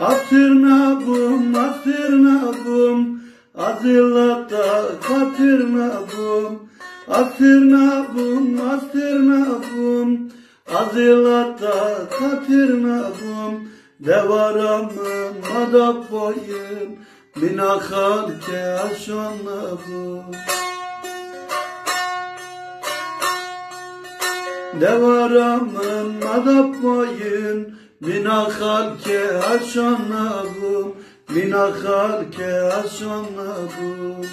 Atırnabım, atırnabım, azılata katırnabım. Atırnabım, atırnabım, azılata katırnabım. Devaramın madap boyun, binakal ke aşanabım. Devaramın madap boyun, binakal ke aşanabım. Binakal ke aşanabım.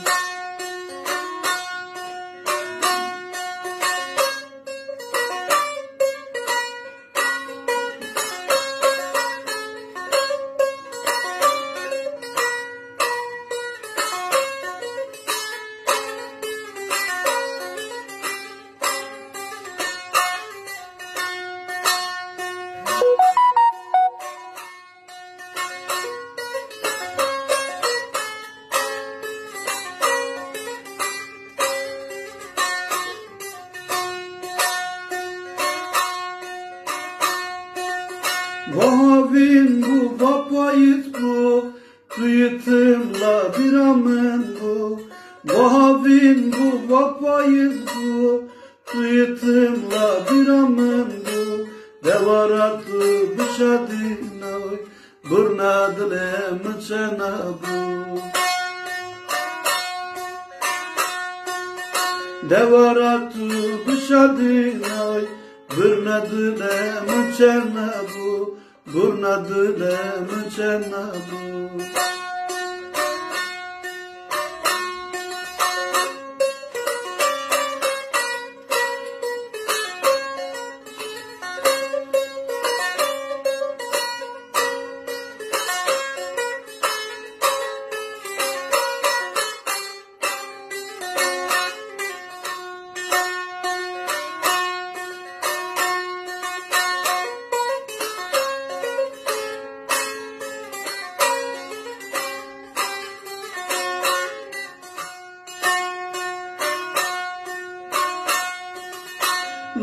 Vahavin bu, vapayız bu, tuyutumla bir amın bu. Vahavin bu, vapayız bu, tuyutumla bir amın bu. Devaratı bişadin oy, burnadile mıçena bu. Devaratı bişadin oy, burnadile mıçena bu. Burnadile mıçena bu.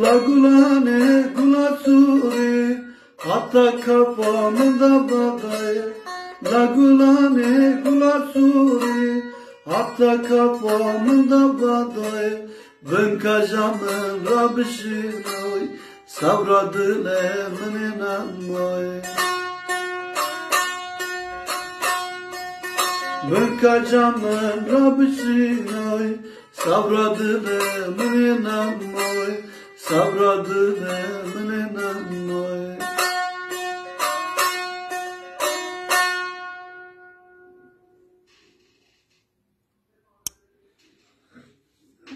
La gulane gulasuri, hatta kafamda badaya. La gulane gulasuri, hatta kafamda badaya. Ben kajamın rabişin oy, savradile meninan oy. Ben kajamın rabişin oy, savradile meninan oy. Sabradile meninan oy.